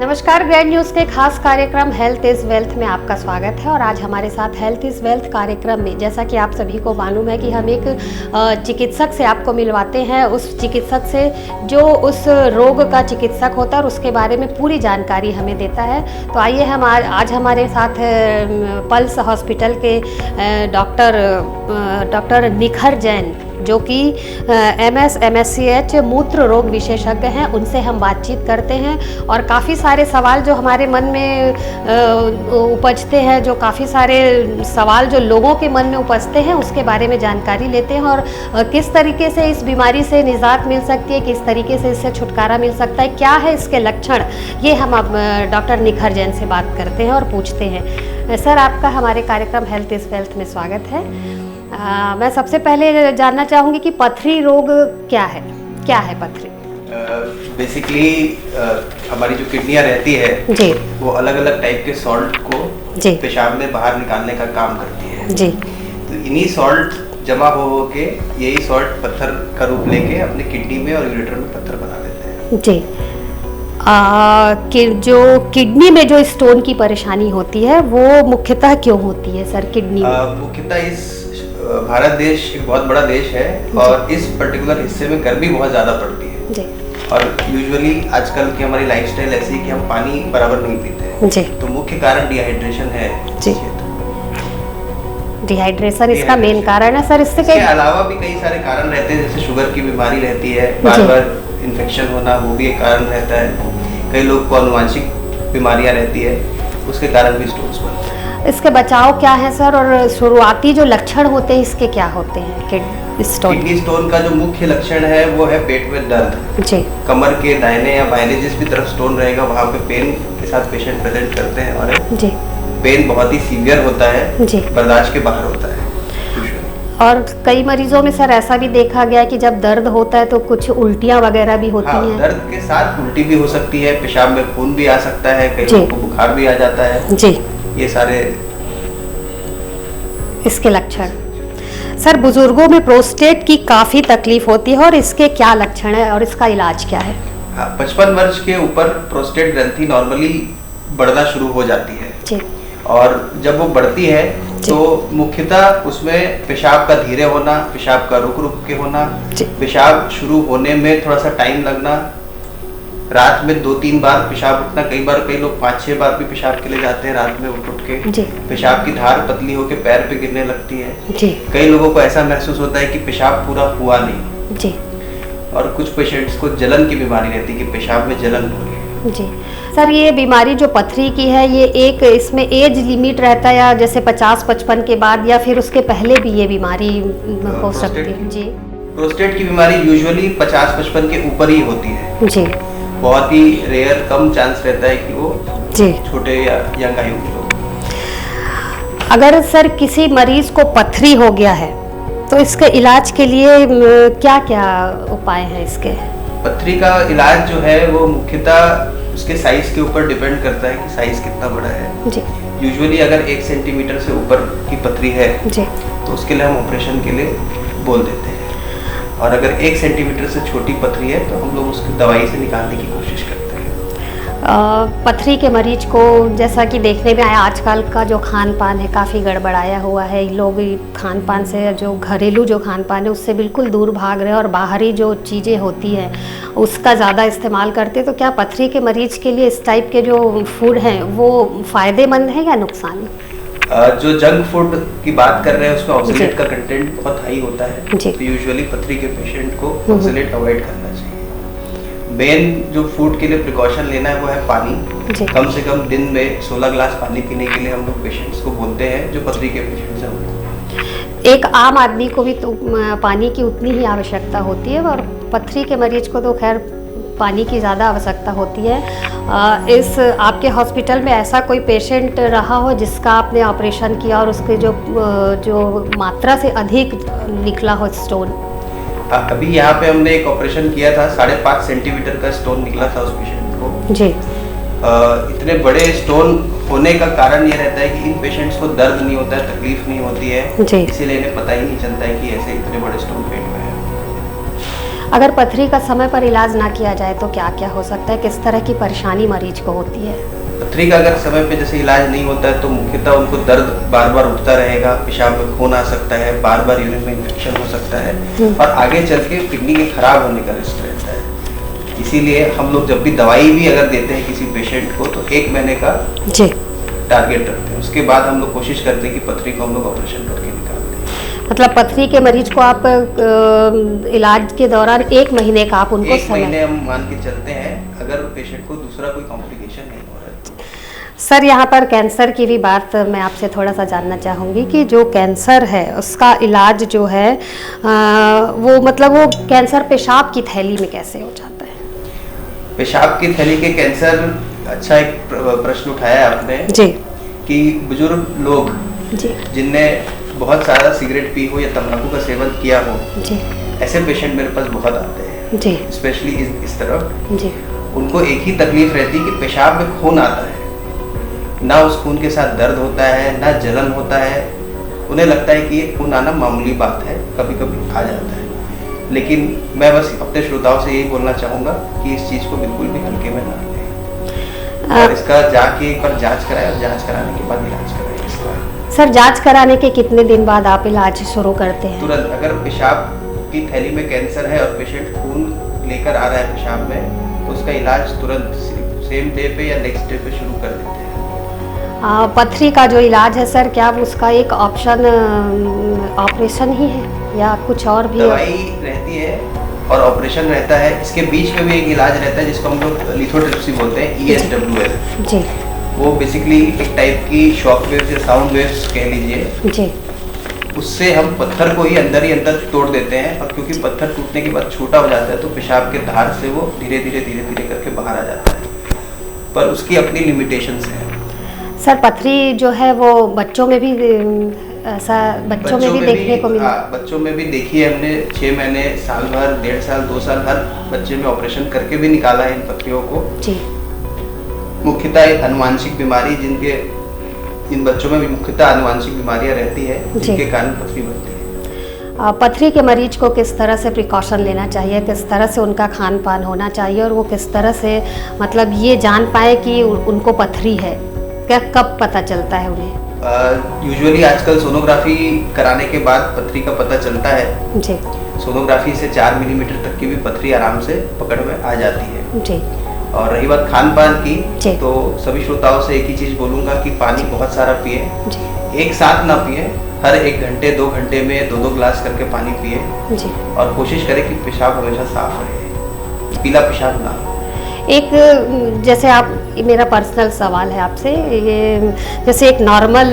नमस्कार, grand news के खास कार्यक्रम हेल्थ इज़ वेल्थ में आपका स्वागत है। और आज हमारे साथ हेल्थ इज़ वेल्थ कार्यक्रम में, जैसा कि आप सभी को मालूम है कि हम एक चिकित्सक से आपको मिलवाते हैं, उस चिकित्सक से जो उस रोग का चिकित्सक होता है और उसके बारे में पूरी जानकारी हमें देता है। तो आइए हम आज हमारे साथ पल्स हॉस्पिटल के डॉक्टर निखर जैन, जो कि MSCH मूत्र रोग विशेषज्ञ हैं, उनसे हम बातचीत करते हैं और काफ़ी सारे सवाल जो हमारे मन में उपजते हैं, जो काफ़ी सारे सवाल जो लोगों के मन में उपजते हैं, उसके बारे में जानकारी लेते हैं और किस तरीके से इस बीमारी से निजात मिल सकती है, किस तरीके से इससे छुटकारा मिल सकता है, क्या है इसके लक्षण, ये हम अब डॉक्टर निखर जैन से बात करते हैं और पूछते हैं। सर, आपका हमारे कार्यक्रम हेल्थ इज़ वेल्थ में स्वागत है। मैं सबसे पहले जानना चाहूँगी कि पथरी रोग क्या है पथरी? बेसिकली हमारी जो किडनियाँ रहती है जी, वो अलग अलग टाइप के सॉल्ट को पेशाब में बाहर निकालने का काम करती है जी। तो इन्हीं सॉल्ट जमा हो के यही सॉल्ट पत्थर का रूप लेके अपने किडनी में और यूरेटर में पत्थर बना देते हैं जी। कि जो किडनी में जो स्टोन की परेशानी होती है वो मुख्यतः क्यों होती है सर किडनी में? मुख्यतः इस भारत देश एक बहुत बड़ा देश है और इस पर्टिकुलर हिस्से में गर्मी बहुत ज़्यादा पड़ती है जी। और यूजुअली आजकल की हमारी लाइफस्टाइल ऐसी है कि हम पानी बराबर नहीं पीते जी। तो मुख्य कारण डिहाइड्रेशन है जी। डिहाइड्रेशन इसका मेन कारण है सर। इसके अलावा भी कई सारे कारण रहते हैं, जैसे शुगर की बीमारी रहती है, बार बार इन्फेक्शन होना, वो भी एक कारण रहता है। कई लोग को आनुवांशिक बीमारियां रहती है, उसके कारण भी स्टोन्स बनते हैं। इसके बचाव क्या है सर, और शुरुआती जो लक्षण होते हैं इसके क्या होते हैं? किडनी स्टोन का जो मुख्य लक्षण है वो है पेट में दर्द जी। कमर के दाहिने या बाएं जिस भी तरफ स्टोन रहेगा वहाँ पे पेन के साथ पेशेंट प्रेजेंट करते हैं और जी। पेन बहुत ही सीवियर होता है जी। बर्दाश्त के बाहर होता है। और कई मरीजों में सर ऐसा भी देखा गया कि जब दर्द होता है तो कुछ उल्टियाँ वगैरह भी होती हैं। दर्द के साथ उल्टी भी हो सकती है, पेशाब में खून भी आ सकता है, कई लोगों को बुखार भी आ जाता है जी। ये सारे इसके लक्षण। सर, बुजुर्गों में प्रोस्टेट की काफ़ी तकलीफ होती है और इसके क्या लक्षण है और इसका इलाज क्या है? 55 वर्ष के ऊपर प्रोस्टेट ग्रंथि नॉर्मली बढ़ना शुरू हो जाती है जी। और जब वो बढ़ती है तो मुख्यतः उसमें पेशाब का धीरे होना, पेशाब का रुक रुक के होना, पेशाब शुरू होने में थोड़ा सा टाइम लगना, रात में 2-3 बार पेशाब उठना, कई लोग 5-6 बार भी पेशाब के लिए जाते हैं रात में उठ के। पेशाब की धार पतली होकर पैर पे गिरने लगती है जी। कई लोगों को ऐसा महसूस होता है कि पेशाब पूरा हुआ नहीं जी। और कुछ पेशेंट्स को जलन की बीमारी रहती है कि पेशाब में जलन हो रही है जी। सर, ये बीमारी जो पथरी की है, ये एक इसमें एज लिमिट रहता है या जैसे 50-55 के बाद या फिर उसके पहले भी ये बीमारी हो सकती है जी? प्रोस्टेट की बीमारी यूजुअली 50-55 के ऊपर ही होती है जी। बहुत ही रेयर, कम चांस रहता है कि वो जी छोटे या यंग आयु के लोग। अगर सर किसी मरीज को पथरी हो गया है तो इसके इलाज के लिए क्या क्या उपाय हैं इसके? पथरी का इलाज जो है वो मुख्यतः उसके साइज के ऊपर डिपेंड करता है कि साइज कितना बड़ा है जी। यूजुअली अगर 1 सेंटीमीटर से ऊपर की पथरी है जी, तो उसके लिए हम ऑपरेशन के लिए बोल देते हैं। और अगर 1 सेंटीमीटर से छोटी पथरी है तो हम लोग उसकी दवाई से निकालने की कोशिश करते हैं। पथरी के मरीज को, जैसा कि देखने में आया, आजकल का जो खान पान है काफ़ी गड़बड़ाया हुआ है। लोग खान पान से, जो घरेलू जो खान पान है उससे बिल्कुल दूर भाग रहे हैं और बाहरी जो चीज़ें होती हैं उसका ज़्यादा इस्तेमाल करते हैं। तो क्या पथरी के मरीज के लिए इस टाइप के जो फूड हैं वो फ़ायदेमंद है या नुकसान? जो जंक फूड की बात कर रहे हैं उसमें ऑक्सलेट का कंटेंट बहुत हाई होता है, तो यूजुअली पथरी के पेशेंट को ऑक्सलेट अवॉइड करना चाहिए। मेन जो फूड के लिए प्रिकॉशन लेना है वो है पानी। कम से कम दिन में 16 ग्लास पानी पीने के लिए हम लोग पेशेंट्स को बोलते हैं, जो पथरी के पेशेंट्स हैं। एक आम आदमी को भी तो पानी की उतनी ही आवश्यकता होती है और पथरी के मरीज को तो खैर पानी की ज़्यादा आवश्यकता होती है। इस आपके हॉस्पिटल में ऐसा कोई पेशेंट रहा हो जिसका आपने ऑपरेशन किया और उसके जो मात्रा से अधिक निकला हो स्टोन? अभी यहाँ पे हमने एक ऑपरेशन किया था, 5.5 सेंटीमीटर का स्टोन निकला था उस पेशेंट को जी। इतने बड़े स्टोन होने का कारण ये रहता है कि इन पेशेंट्स को दर्द नहीं होता है, तकलीफ नहीं होती है, इसीलिए इन्हें पता ही नहीं चलता है कि ऐसे इतने बड़े स्टोन पेट में है। अगर पथरी का समय पर इलाज ना किया जाए तो क्या क्या हो सकता है, किस तरह की परेशानी मरीज को होती है? पथरी का अगर समय पे जैसे इलाज नहीं होता है तो मुख्यतः उनको दर्द बार बार उठता रहेगा, पेशाब में खून आ सकता है, बार बार यूरिन में इन्फेक्शन हो सकता है और आगे चल के किडनी के खराब होने का रिस्क रहता है। इसीलिए हम लोग जब भी दवाई भी अगर देते हैं किसी पेशेंट को तो 1 महीने का टारगेट रखते हैं। उसके बाद हम लोग कोशिश करते हैं कि पथरी को हम लोग ऑपरेशन करके निकालते हैं। मतलब पथरी के मरीज को आप इलाज के दौरान 1 महीने का आप उनको 1 महीने हम मान के चलते हैं, अगर पेशेंट को दूसरा कोई कॉम्प्लिकेशन नहीं हो रहा है। सर यहाँ पर कैंसर की भी बात मैं आपसे थोड़ा सा जानना चाहूँगी कि जो कैंसर है उसका इलाज जो है वो मतलब वो कैंसर पेशाब की थैली में कैसे हो जाता है? पेशाब की थैली के कैंसर, अच्छा एक प्रश्न उठाया आपने जी कि बुजुर्ग लोग जी जिनने बहुत सारा सिगरेट पी हो या तंबाकू का सेवन किया हो, जी ऐसे पेशेंट मेरे पास बहुत आते हैं जी स्पेशली इस तरफ। जी उनको एक ही तकलीफ रहती है कि पेशाब में खून आता है, ना उस खून के साथ दर्द होता है ना जलन होता है। उन्हें लगता है कि ये खून आना मामूली बात है, कभी कभी आ जाता है। लेकिन मैं बस अपने श्रोताओं से यही बोलना चाहूँगा कि इस चीज़ को बिल्कुल भी हल्के में ना लें और इसका जाके एक बार जाँच कराएं और जाँच कराने के बाद इलाज कराएं इसका। सर जांच कराने के कितने दिन बाद आप इलाज शुरू करते हैं? तुरंत। अगर पेशाब की थैली में कैंसर है और पेशेंट खून लेकर आ रहा है पेशाब में तो उसका इलाज तुरंत सेम डे पे या नेक्स्ट डे पे शुरू कर देते हैं। पथरी का जो इलाज है सर, क्या उसका एक ऑप्शन ऑपरेशन ही है या कुछ और भी? दवाई रहती है और ऑपरेशन रहता है, इसके बीच में भी एक इलाज रहता है जिसको हम लोग लिथोट्रिप्सी बोलते हैं, ESWL। जी। वो बेसिकली एक टाइप की शॉक वेव्स या साउंड वेव्स कह लीजिए जी। उससे हम पत्थर को ही अंदर तोड़ देते हैं और क्योंकि पत्थर टूटने के बाद छोटा हो जाता है तो पेशाब के धार से वो धीरे धीरे करके बाहर आ जाता है, पर उसकी अपनी लिमिटेशंस हैं। सर पथरी जो है वो बच्चों में भी ऐसा बच्चों में भी देखने को मिला? बच्चों में भी देखी है हमने। 6 महीने, साल भर, 1.5 साल, 2 साल हर बच्चे में ऑपरेशन करके भी निकाला है इन पथरियों को। जी। मुख्यतः एक आनुवांशिक बीमारी इन बच्चों में भी मुख्यतः आनुवांशिक बीमारियां रहती है जिनके कारण पथरी बनती है। पथरी के मरीज को किस तरह से प्रिकॉशन लेना चाहिए, किस तरह से उनका खान पान होना चाहिए और वो किस तरह से मतलब ये जान पाए कि उनको पथरी है, क्या कब पता चलता है उन्हें? यूजुअली आजकल सोनोग्राफी कराने के बाद पथरी का पता चलता है। जी। सोनोग्राफी से 4 मिलीमीटर तक की भी पथरी आराम से पकड़ में आ जाती है। जी। और रही बात खान पान की तो सभी श्रोताओं से एक ही चीज़ बोलूँगा कि पानी बहुत सारा पिए। एक साथ ना पिए, हर 1 घंटे 2 घंटे में 2-2 ग्लास करके पानी पिए जी। और कोशिश करें कि पेशाब हमेशा साफ रहे, पीला पेशाब ना हो। एक जैसे आप, मेरा पर्सनल सवाल है आपसे, ये जैसे एक नॉर्मल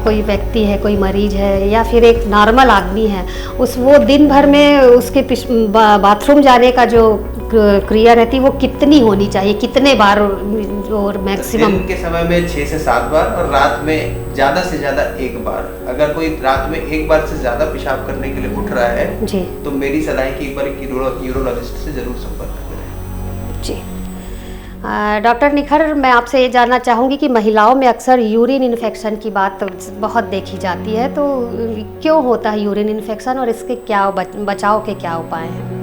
कोई व्यक्ति है, कोई मरीज है या फिर एक नॉर्मल आदमी है, वो दिन भर में उसके बाथरूम जाने का जो क्रिया रहती है वो कितनी होनी चाहिए, कितने बार और मैक्सिमम? दिन के समय में 6 से 7 बार और रात में ज़्यादा से ज़्यादा 1 बार। अगर कोई रात में 1 बार से ज़्यादा पेशाब करने के लिए उठ रहा है जी तो मेरी सलाह है कि एक बार यूरोलॉजिस्ट से जरूर संपर्क करें। जी। डॉक्टर निखर, मैं आपसे ये जानना चाहूँगी कि महिलाओं में अक्सर यूरिन इन्फेक्शन की बात बहुत देखी जाती है, तो क्यों होता है यूरिन इन्फेक्शन और इसके क्या बचाव के क्या उपाय हैं?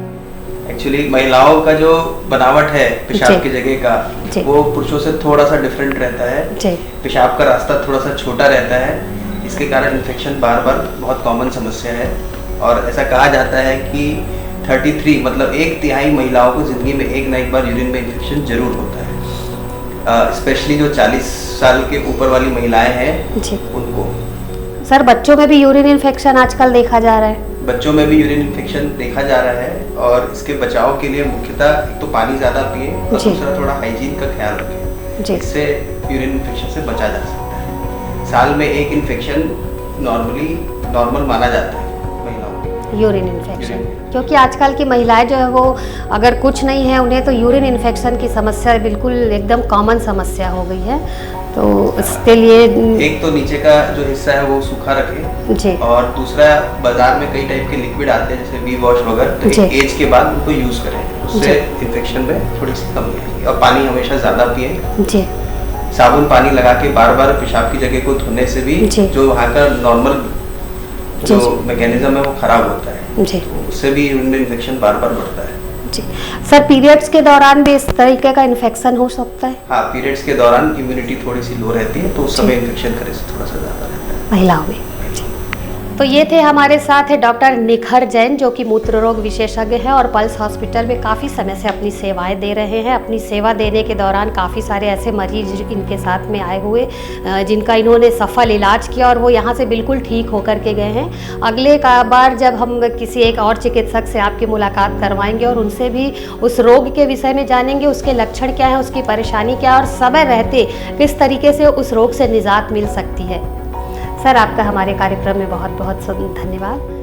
एक्चुअली महिलाओं का जो बनावट है पेशाब की जगह का वो पुरुषों से थोड़ा सा डिफरेंट रहता है। पेशाब का रास्ता थोड़ा सा छोटा रहता है, इसके कारण इन्फेक्शन बार बार बहुत कॉमन समस्या है और ऐसा कहा जाता है कि 33 मतलब 1/3 महिलाओं को जिंदगी में एक ना एक बार यूरिन में इन्फेक्शन जरूर होता है। स्पेशली जो 40 साल के ऊपर वाली महिलाएं हैं उनको। सर बच्चों में भी यूरिन इन्फेक्शन आजकल देखा जा रहा है? बच्चों में भी यूरिन इन्फेक्शन देखा जा रहा है और इसके बचाव के लिए मुख्यतः एक तो पानी ज़्यादा पिए और दूसरा थोड़ा हाइजीन का ख्याल रखें, इससे यूरिन इन्फेक्शन से बचा जा सकता है। साल में 1 इन्फेक्शन नॉर्मल माना जाता है महिलाओं। यूरिन इन्फेक्शन, क्योंकि आजकल की महिलाएं जो है वो अगर कुछ नहीं है उन्हें तो यूरिन इन्फेक्शन की समस्या बिल्कुल एकदम कॉमन समस्या हो गई है, तो इसके लिए एक तो नीचे का जो हिस्सा है वो सूखा रखें जी, और दूसरा बाजार में कई टाइप के लिक्विड आते हैं जैसे वी वॉश वगैरह, तो एक एज के बाद उनको यूज करें, उससे इन्फेक्शन में थोड़ी सी कमी आएगी। और पानी हमेशा ज़्यादा पिए जी। साबुन पानी लगा के बार बार पेशाब की जगह को धोने से भी जो वहाँ का नॉर्मल जो मैकेनिज्म है वो खराब होता है जी। तो उससे भी यूरिन इन्फेक्शन बार बार बढ़ता है। जी सर, पीरियड्स के दौरान भी इस तरीके का इन्फेक्शन हो सकता है? हाँ, पीरियड्स के दौरान इम्यूनिटी थोड़ी सी लो रहती है तो उस समय इन्फेक्शन का रिस्क थोड़ा सा ज़्यादा रहता है महिलाओं में। तो ये थे हमारे साथ डॉक्टर निखर जैन, जो कि मूत्र रोग विशेषज्ञ हैं और पल्स हॉस्पिटल में काफ़ी समय से अपनी सेवाएं दे रहे हैं। अपनी सेवा देने के दौरान काफ़ी सारे ऐसे मरीज इनके साथ में आए हुए जिनका इन्होंने सफल इलाज किया और वो यहाँ से बिल्कुल ठीक होकर के गए हैं। अगले बार जब हम किसी एक और चिकित्सक से आपकी मुलाकात करवाएंगे और उनसे भी उस रोग के विषय में जानेंगे, उसके लक्षण क्या है, उसकी परेशानी क्या है और समय रहते किस तरीके से उस रोग से निजात मिल सकती है। सर, आपका हमारे कार्यक्रम में बहुत बहुत धन्यवाद।